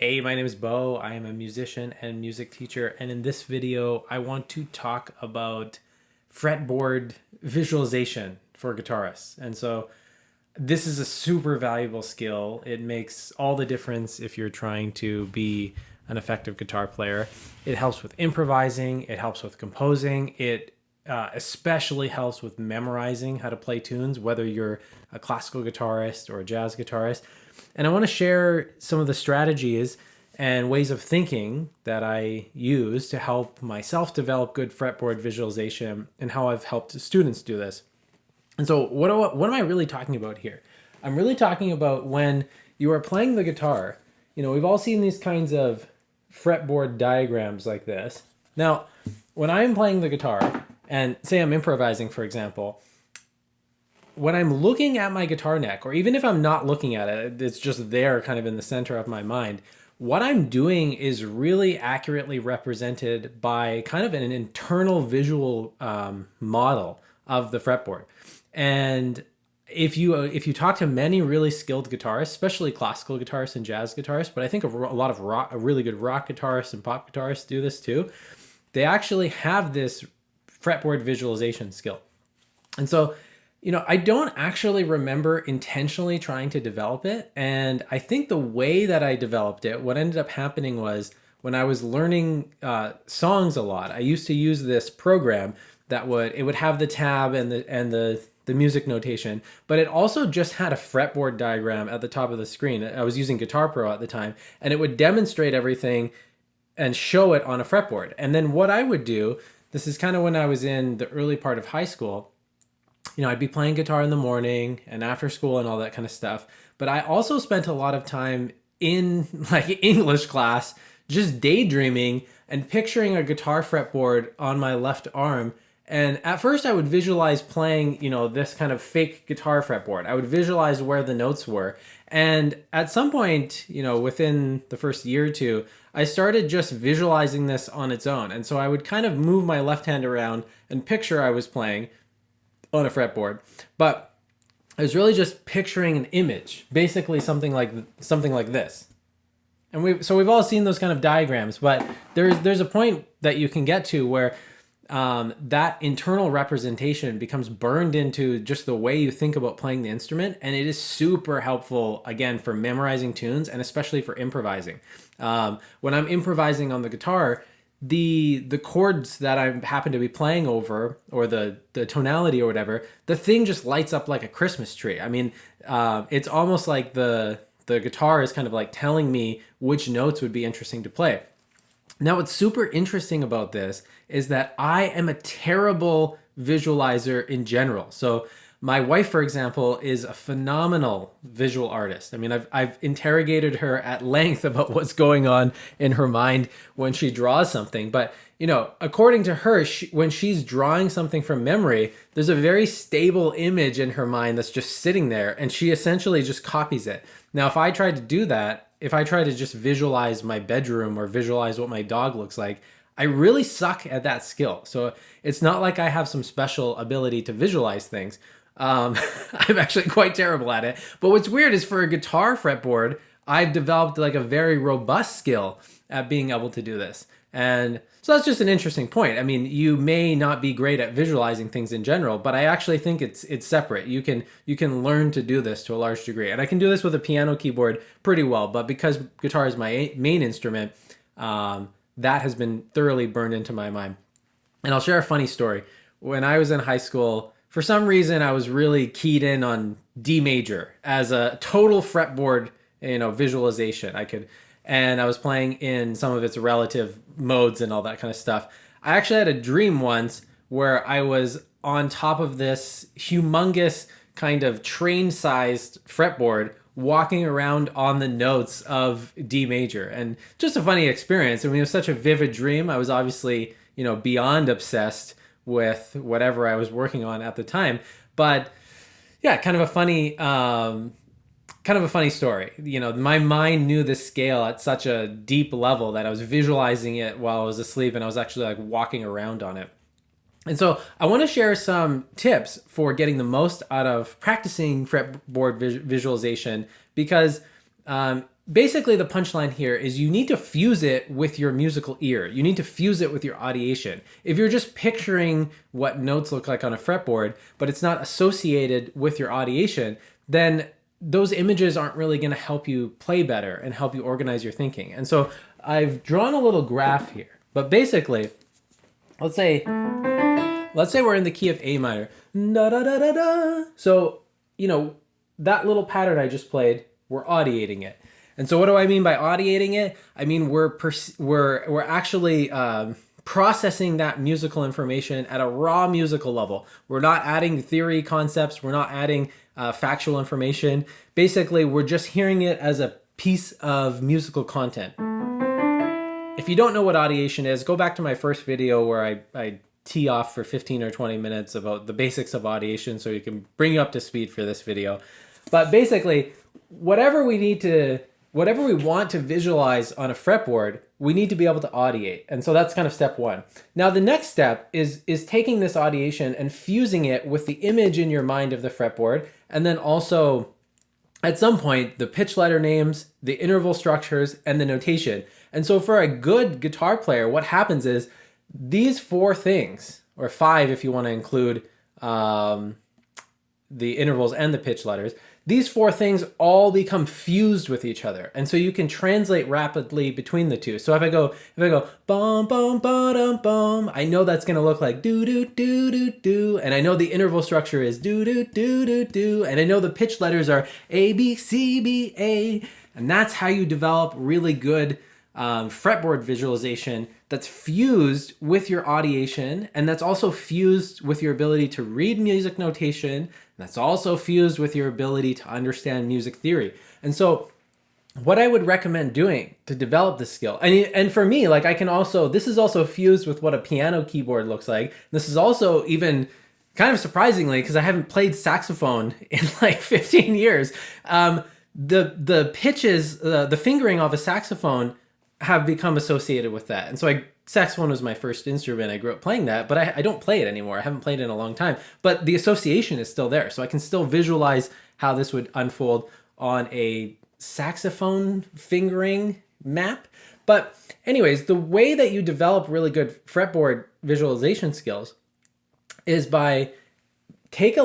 Hey, my name is Bo. I am a musician and music teacher, and in this video, I want to talk about fretboard visualization for guitarists. And so, this is a super valuable skill. It makes all the difference if you're trying to be an effective guitar player. It helps with improvising, it helps with composing, it especially helps with memorizing how to play tunes, whether you're a classical guitarist or a jazz guitarist. And I want to share some of the strategies and ways of thinking that I use to help myself develop good fretboard visualization and how I've helped students do this. And so what am I really talking about here? I'm really talking about when you are playing the guitar. You know, we've all seen these kinds of fretboard diagrams like this. Now, when I'm playing the guitar, and say I'm improvising, for example, when I'm looking at my guitar neck, or even if I'm not looking at it, it's just there kind of in the center of my mind, what I'm doing is really accurately represented by kind of an internal visual model of the fretboard. And if you talk to many really skilled guitarists, especially classical guitarists and jazz guitarists, but I think a lot of really good rock guitarists and pop guitarists do this too, they actually have this fretboard visualization skill. And so, you know, I don't actually remember intentionally trying to develop it. And I think the way that I developed it, what ended up happening was when I was learning songs a lot, I used to use this program that would have the tab and the music notation, but it also just had a fretboard diagram at the top of the screen. I was using Guitar Pro at the time, and it would demonstrate everything and show it on a fretboard. And then what I would do, this is kind of when I was in the early part of high school, you know, I'd be playing guitar in the morning and after school and all that kind of stuff. But I also spent a lot of time in like English class just daydreaming and picturing a guitar fretboard on my left arm. And at first I would visualize playing, you know, this kind of fake guitar fretboard. I would visualize where the notes were. And at some point, you know, within the first year or two, I started just visualizing this on its own. And so I would kind of move my left hand around and picture I was playing on a fretboard. But I was really just picturing an image, basically something like this. And we've all seen those kind of diagrams, but there's a point that you can get to where that internal representation becomes burned into just the way you think about playing the instrument, and it is super helpful again for memorizing tunes and especially for improvising. When I'm improvising on the guitar, the chords that I happen to be playing over, or the tonality or whatever, the thing just lights up like a Christmas tree. I mean, it's almost like the guitar is kind of like telling me which notes would be interesting to play. Now, what's super interesting about this is that I am a terrible visualizer in general. So my wife, for example, is a phenomenal visual artist. I mean, I've interrogated her at length about what's going on in her mind when she draws something. But, you know, according to her, when she's drawing something from memory, there's a very stable image in her mind that's just sitting there, and she essentially just copies it. Now, if I tried to do that, if I try to just visualize my bedroom or visualize what my dog looks like, I really suck at that skill. So it's not like I have some special ability to visualize things. I'm actually quite terrible at it. But what's weird is for a guitar fretboard, I've developed like a very robust skill at being able to do this. And so that's just an interesting point. I mean, you may not be great at visualizing things in general, but I actually think it's separate. You can learn to do this to a large degree. And I can do this with a piano keyboard pretty well, but because guitar is my main instrument, that has been thoroughly burned into my mind. And I'll share a funny story. When I was in high school, for some reason, I was really keyed in on D major as a total fretboard, you know, visualization. And I was playing in some of its relative modes and all that kind of stuff. I actually had a dream once where I was on top of this humongous kind of train-sized fretboard walking around on the notes of D major. And just a funny experience. I mean, it was such a vivid dream. I was obviously, you know, beyond obsessed with whatever I was working on at the time. But yeah, kind of a funny story. You know, my mind knew this scale at such a deep level that I was visualizing it while I was asleep, and I was actually like walking around on it. And so I want to share some tips for getting the most out of practicing fretboard visualization, because basically the punchline here is you need to fuse it with your musical ear. You need to fuse it with your audiation. If you're just picturing what notes look like on a fretboard, but it's not associated with your audiation, then those images aren't really going to help you play better and help you organize your thinking. And so I've drawn a little graph here, but basically, let's say we're in the key of A minor. Da, da, da, da, da. So, you know, that little pattern I just played, we're audiating it. And so what do I mean by audiating it? I mean, we're actually processing that musical information at a raw musical level. We're not adding theory concepts. We're not adding factual information. Basically, we're just hearing it as a piece of musical content. If you don't know what audiation is, go back to my first video where I tee off for 15 or 20 minutes about the basics of audiation so you can bring you up to speed for this video. But basically, whatever we want to visualize on a fretboard, we need to be able to audiate. And so that's kind of step one. Now, the next step is taking this audiation and fusing it with the image in your mind of the fretboard, and then also, at some point, the pitch letter names, the interval structures, and the notation. And so for a good guitar player, what happens is these 4 things, or 5 if you want to include the intervals and the pitch letters, these 4 things all become fused with each other. And so you can translate rapidly between the two. So if I go bum bum ba dum bum, I know that's gonna look like do do do do do, and I know the interval structure is do do do do do, and I know the pitch letters are A B C B A, and that's how you develop really good fretboard visualization that's fused with your audiation, and that's also fused with your ability to read music notation, and that's also fused with your ability to understand music theory. And so what I would recommend doing to develop this skill, and for me, like this is also fused with what a piano keyboard looks like. This is also even kind of surprisingly, because I haven't played saxophone in like 15 years, the pitches, the fingering of a saxophone have become associated with that. And so saxophone was my first instrument. I grew up playing that, but I don't play it anymore. I haven't played it in a long time, but the association is still there. So I can still visualize how this would unfold on a saxophone fingering map. But anyways, the way that you develop really good fretboard visualization skills is by take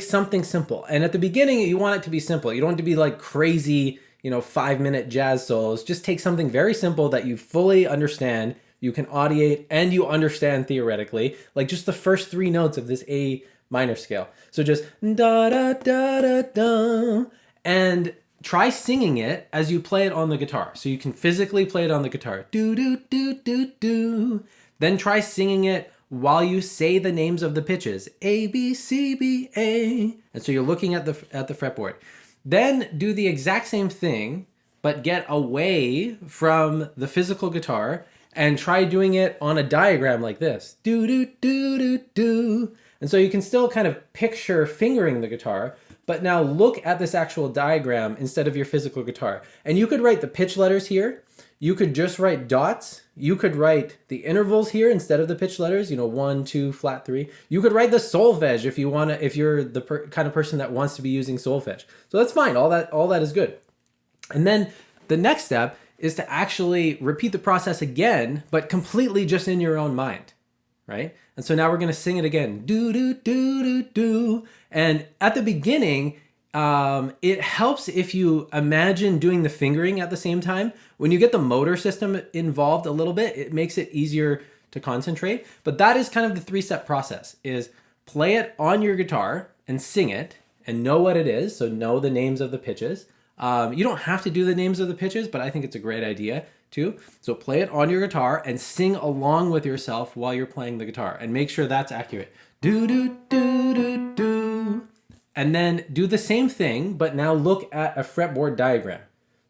something simple. And at the beginning, you want it to be simple. You don't want it to be like crazy, 5-minute jazz solos. Just take something very simple that you fully understand, you can audiate, and you understand theoretically, like just the first 3 notes of this A minor scale. So just da da da da da, and try singing it as you play it on the guitar. So you can physically play it on the guitar. Do do do do do. Then try singing it while you say the names of the pitches. A B C B A. And so you're looking at the fretboard. Then do the exact same thing, but get away from the physical guitar and try doing it on a diagram like this. Do, do, do, do, do. And so you can still kind of picture fingering the guitar, but now look at this actual diagram instead of your physical guitar. And you could write the pitch letters here. You could just write dots. You could write the intervals here instead of the pitch letters, 1, 2, flat 3. You could write the solfege if you're the kind of person that wants to be using solfege. So that's fine. All that is good. And then the next step is to actually repeat the process again, but completely just in your own mind, right? And so now we're going to sing it again. Do, do, do, do, do. And at the beginning, it helps if you imagine doing the fingering at the same time. When you get the motor system involved a little bit, it makes it easier to concentrate. But that is kind of the 3-step process, is play it on your guitar and sing it and know what it is. So know the names of the pitches. You don't have to do the names of the pitches, but I think it's a great idea too. So play it on your guitar and sing along with yourself while you're playing the guitar, and make sure that's accurate. Do, do, do, do, do. And then do the same thing, but now look at a fretboard diagram.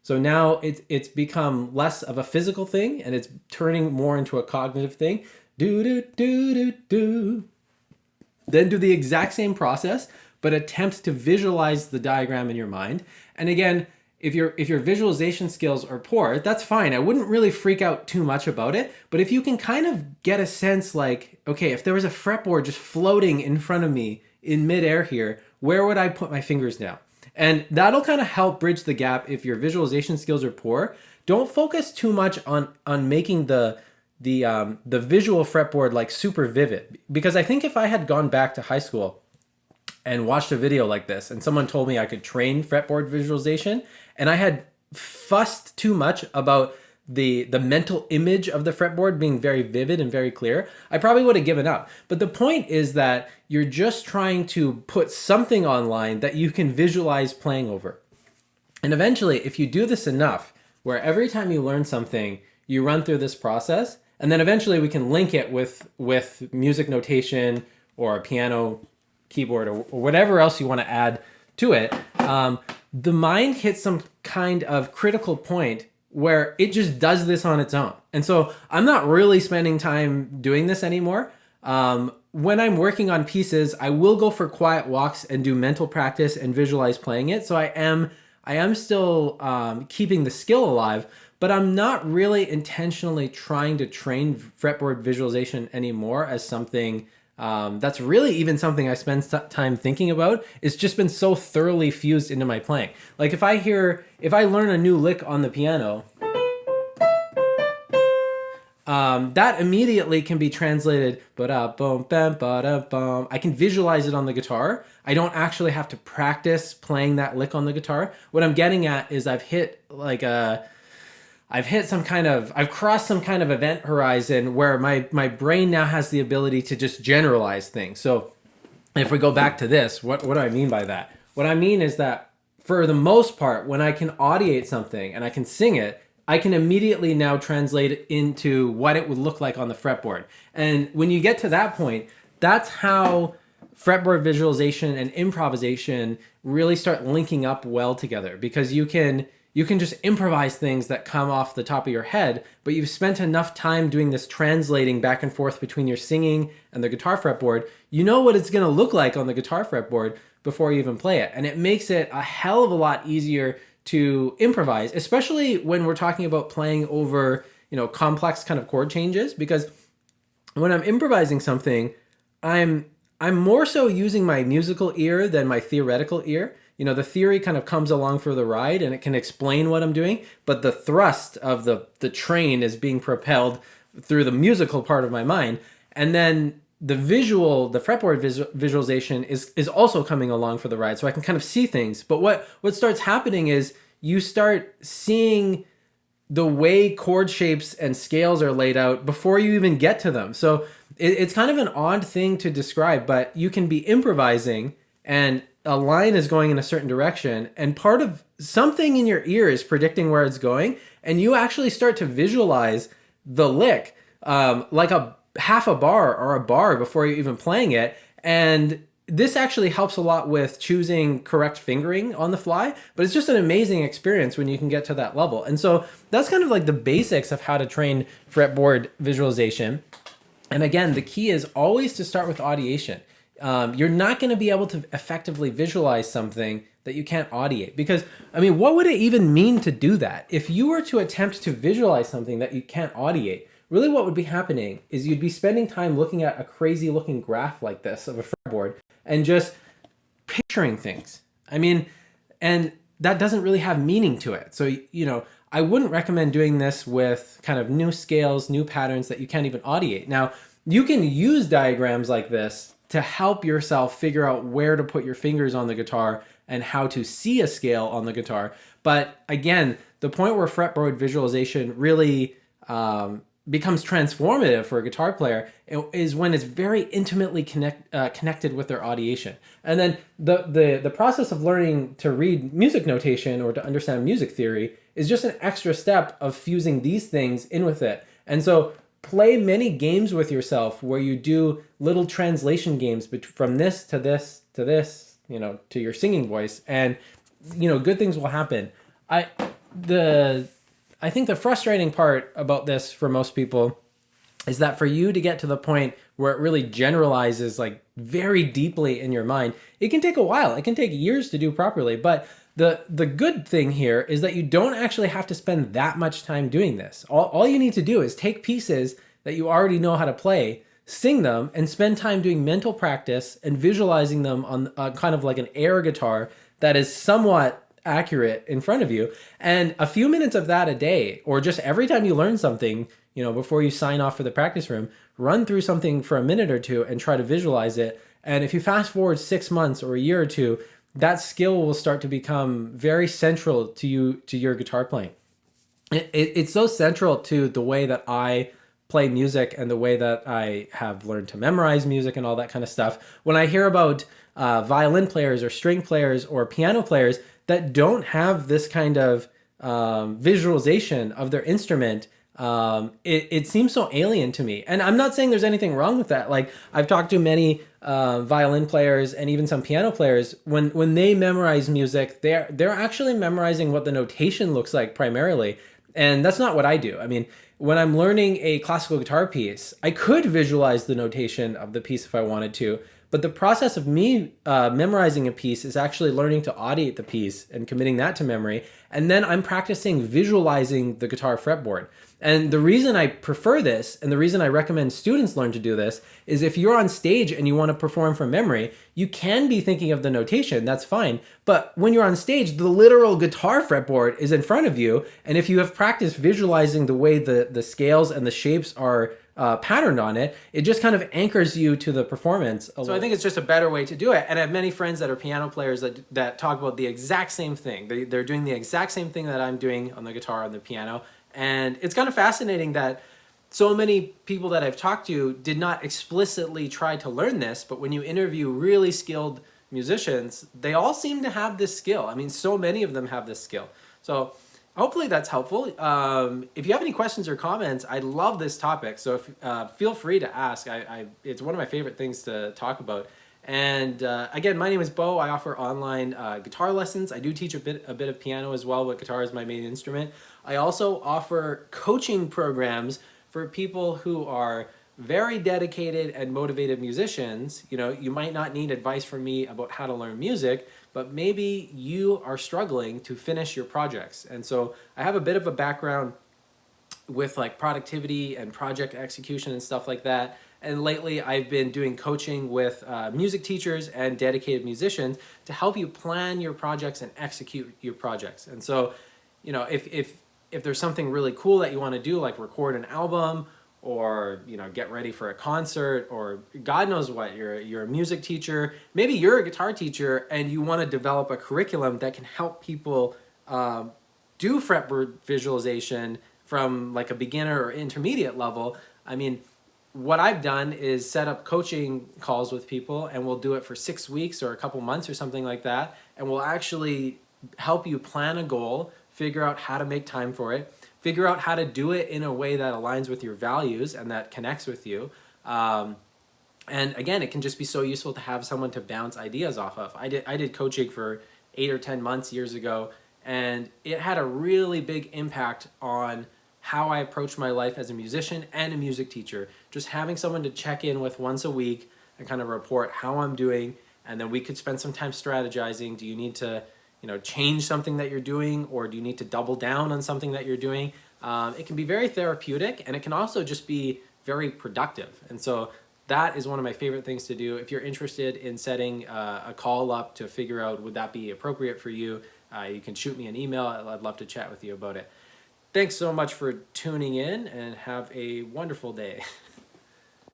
So now it's become less of a physical thing, and it's turning more into a cognitive thing. Do, do, do, do, do. Then do the exact same process, but attempt to visualize the diagram in your mind. And again, if your visualization skills are poor, that's fine. I wouldn't really freak out too much about it. But if you can kind of get a sense like, okay, if there was a fretboard just floating in front of me in midair here, where would I put my fingers now? And that'll kind of help bridge the gap if your visualization skills are poor. Don't focus too much on making the visual fretboard like super vivid, because I think if I had gone back to high school and watched a video like this and someone told me I could train fretboard visualization and I had fussed too much about the mental image of the fretboard being very vivid and very clear, I probably would have given up. But the point is that you're just trying to put something online that you can visualize playing over. And eventually, if you do this enough, where every time you learn something, you run through this process, and then eventually we can link it with music notation or a piano keyboard or whatever else you want to add to it, the mind hits some kind of critical point where it just does this on its own. And so I'm not really spending time doing this anymore. When I'm working on pieces, I will go for quiet walks and do mental practice and visualize playing it. So I am still keeping the skill alive, but I'm not really intentionally trying to train fretboard visualization anymore as something that's really even something I spend time thinking about. It's just been so thoroughly fused into my playing. Like if I learn a new lick on the piano, that immediately can be translated, ba-da-bum, bam, ba-da-bum. I can visualize it on the guitar. I don't actually have to practice playing that lick on the guitar. What I'm getting at is I've crossed some kind of event horizon where my brain now has the ability to just generalize things. So if we go back to this, what do I mean by that? What I mean is that for the most part, when I can audiate something and I can sing it, I can immediately now translate it into what it would look like on the fretboard. And when you get to that point, that's how fretboard visualization and improvisation really start linking up well together, because you can just improvise things that come off the top of your head, but you've spent enough time doing this translating back and forth between your singing and the guitar fretboard. You know what it's going to look like on the guitar fretboard before you even play it. And it makes it a hell of a lot easier to improvise, especially when we're talking about playing over, complex kind of chord changes, because when I'm improvising something, I'm more so using my musical ear than my theoretical ear. The theory kind of comes along for the ride and it can explain what I'm doing, but the thrust of the train is being propelled through the musical part of my mind. And then the fretboard visualization is also coming along for the ride, so I can kind of see things. But what starts happening is you start seeing the way chord shapes and scales are laid out before you even get to them. So it's kind of an odd thing to describe, but you can be improvising and a line is going in a certain direction, and part of something in your ear is predicting where it's going, and you actually start to visualize the lick like a half a bar or a bar before you're even playing it. And this actually helps a lot with choosing correct fingering on the fly, but it's just an amazing experience when you can get to that level. And so that's kind of like the basics of how to train fretboard visualization. And again, the key is always to start with audiation. You're not going to be able to effectively visualize something that you can't audiate, because, what would it even mean to do that? If you were to attempt to visualize something that you can't audiate, really what would be happening is you'd be spending time looking at a crazy looking graph like this of a fretboard and just picturing things. And that doesn't really have meaning to it. So, I wouldn't recommend doing this with kind of new scales, new patterns that you can't even audiate. Now, you can use diagrams like this to help yourself figure out where to put your fingers on the guitar and how to see a scale on the guitar. But again, the point where fretboard visualization really becomes transformative for a guitar player is when it's very intimately connected with their audiation. And then the process of learning to read music notation or to understand music theory is just an extra step of fusing these things in with it. And so play many games with yourself where you do little translation games from this to this to this, to your singing voice, and good things will happen. I think the frustrating part about this for most people is that for you to get to the point where it really generalizes like very deeply in your mind, it can take a while. It can take years to do properly. But the good thing here is that you don't actually have to spend that much time doing this. All you need to do is take pieces that you already know how to play, sing them, and spend time doing mental practice and visualizing them on kind of like an air guitar that is somewhat accurate in front of you. And a few minutes of that a day, or just every time you learn something, before you sign off for the practice room, run through something for a minute or two and try to visualize it. And if you fast forward 6 months or a year or two, that skill will start to become very central to your guitar playing. It's so central to the way that I play music and the way that I have learned to memorize music and all that kind of stuff. When I hear about violin players or string players or piano players that don't have this kind of visualization of their instrument, it seems so alien to me. And I'm not saying there's anything wrong with that. Like, I've talked to many violin players and even some piano players. When they memorize music, they're actually memorizing what the notation looks like primarily. And that's not what I do. I mean, when I'm learning a classical guitar piece, I could visualize the notation of the piece if I wanted to. But the process of me memorizing a piece is actually learning to audiate the piece and committing that to memory. And then I'm practicing visualizing the guitar fretboard. And the reason I prefer this, and the reason I recommend students learn to do this, is if you're on stage and you want to perform from memory, you can be thinking of the notation, that's fine. But when you're on stage, the literal guitar fretboard is in front of you. And if you have practiced visualizing the way the scales and the shapes are patterned on it, it just kind of anchors you to the performance. So I think it's just a better way to do it. And I have many friends that are piano players that talk about the exact same thing. They're doing the exact same thing that I'm doing on the guitar, on the piano. And it's kind of fascinating that so many people that I've talked to did not explicitly try to learn this, but when you interview really skilled musicians, they all seem to have this skill. I mean, so many of them have this skill. So hopefully that's helpful. If you have any questions or comments, I love this topic. So feel free to ask. It's one of my favorite things to talk about. And again, my name is Bo. I offer online guitar lessons. I do teach a bit of piano as well, but guitar is my main instrument. I also offer coaching programs for people who are very dedicated and motivated musicians. You might not need advice from me about how to learn music, but maybe you are struggling to finish your projects. And so I have a bit of a background with like productivity and project execution and stuff like that. And lately I've been doing coaching with music teachers and dedicated musicians to help you plan your projects and execute your projects. And so, if there's something really cool that you want to do, like record an album or, get ready for a concert, or God knows what, you're a music teacher, maybe you're a guitar teacher and you want to develop a curriculum that can help people do fretboard visualization from like a beginner or intermediate level. I mean, what I've done is set up coaching calls with people, and we'll do it for 6 weeks or a couple months or something like that. And we'll actually help you plan a goal, figure out how to make time for it, figure out how to do it in a way that aligns with your values and that connects with you. And again, it can just be so useful to have someone to bounce ideas off of. I did coaching for 8 or 10 months years ago, and it had a really big impact on how I approach my life as a musician and a music teacher. Just having someone to check in with once a week and kind of report how I'm doing, and then we could spend some time strategizing. Do you need to change something that you're doing, or do you need to double down on something that you're doing? It can be very therapeutic, and it can also just be very productive. And so that is one of my favorite things to do. If you're interested in setting a call up to figure out would that be appropriate for you, you can shoot me an email. I'd love to chat with you about it. Thanks so much for tuning in, and have a wonderful day.